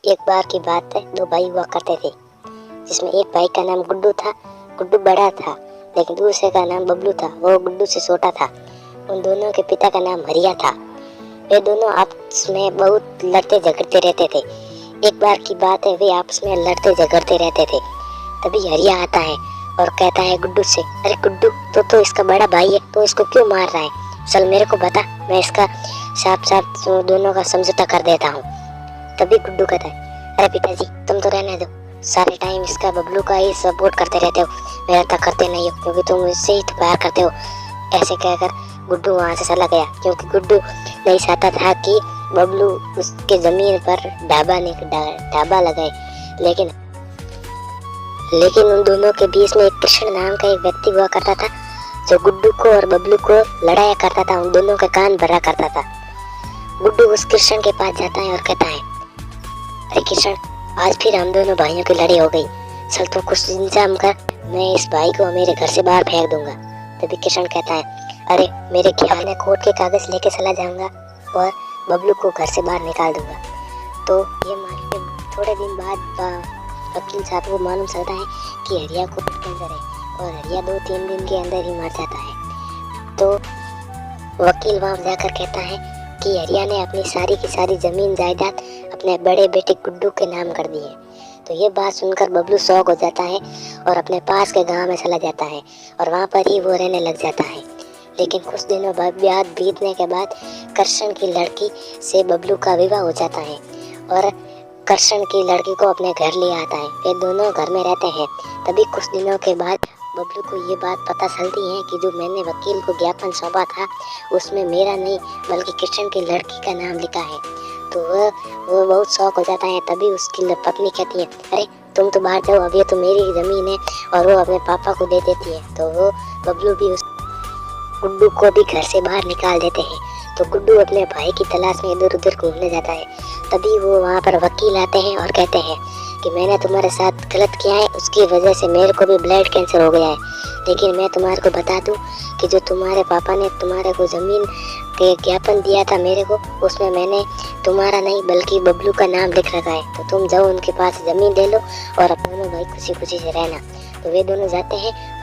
एक बार की बात है, दो भाई हुआ करते थे, जिसमें एक भाई का नाम गुड्डू था। गुड्डू बड़ा था, लेकिन दूसरे का नाम बबलू था, वो गुड्डू से छोटा था। उन दोनों के पिता का नाम हरिया था। वे दोनों आपस में बहुत लड़ते झगड़ते रहते थे। एक बार की बात है, वे आपस में लड़ते झगड़ते रहते थे। तभी हरिया आता है और कहता है गुड्डू से, अरे गुड्डू, तो इसका बड़ा भाई है, तो इसको क्यों मार रहा है? चल मेरे को बता, मैं इसका साफ साफ दोनों का समझौता कर देता हूँ। तभी गुड्डू कहता है, अरे पिताजी, तुम तो रहने दो, सारे टाइम इसका बबलू का ही सपोर्ट करते रहते हो, मेरा तक करते नहीं हो, क्योंकि तुम इससे ही तो प्यार करते हो। ऐसे कहकर गुड्डू वहाँ से चला गया, क्योंकि गुड्डू नहीं चाहता था कि बबलू उसके जमीन पर ढाबा लगाए। लेकिन उन दोनों के बीच में एक कृष्ण नाम का एक व्यक्ति हुआ करता था, जो गुड्डू को और बबलू को लड़ाया करता था, उन दोनों के कान भरा करता था। गुड्डू उस कृष्ण के पास जाता है और कहता है, अरे कृष्ण, आज फिर हम दोनों भाइयों की लड़ाई हो गई, चल तू कुछ इंतजाम कर, मैं इस भाई को मेरे घर से बाहर फेंक दूंगा। तभी कृष्ण कहता है, अरे मेरे ख्याल में कोर्ट के कागज लेके चला जाऊंगा और बबलू को घर से बाहर निकाल दूंगा। तो ये मान के थोड़े दिन बाद वकील साहब को मालूम चलता है कि हरिया को कैंसर है और हरिया 2-3 दिन के अंदर ही मर जाता है। तो वकील वहाँ जाकर कहता है कि हरिया ने अपनी सारी की सारी जमीन जायदाद अपने बड़े बेटे गुड्डू के नाम कर दी है। तो ये बात सुनकर बबलू शौक हो जाता है और अपने पास के गांव में चला जाता है और वहाँ पर ही वो रहने लग जाता है। लेकिन कुछ दिनों बाद बीतने के बाद कृष्ण की लड़की से बबलू का विवाह हो जाता है और कृष्ण की लड़की को अपने घर ले आता है। वे दोनों घर में रहते हैं। तभी कुछ दिनों के बाद बबलू को ये बात पता चलती है कि जो मैंने वकील को ज्ञापन सौंपा था, उसमें मेरा नहीं बल्कि कृष्ण की लड़की का नाम लिखा है। तो वो बहुत शौक हो जाता है। तभी उसकी पत्नी कहती है, अरे तुम तो बाहर जाओ, अब ये तो मेरी ज़मीन है, और वो अपने पापा को दे देती है। तो वो बबलू भी उस गुड्डू को भी घर से बाहर निकाल देते हैं। तो गुड्डू अपने भाई की तलाश में इधर उधर घूमने जाता है। तभी वो वहाँ पर वकील आते हैं और कहते हैं कि मैंने तुम्हारे साथ गलत किया है, उसकी वजह से मेरे को भी ब्लड कैंसर हो गया है। लेकिन मैं तुम्हारे को बता दूं कि जो तुम्हारे पापा ने तुम्हारे को ज़मीन के ज्ञापन दिया था मेरे को, उसमें मैंने तुम्हारा नहीं बल्कि बबलू का नाम लिख रखा है। तो तुम जाओ उनके पास ज़मीन ले लो और अपने दोनों भाई खुशी खुशी से रहना। तो वे दोनों जाते हैं और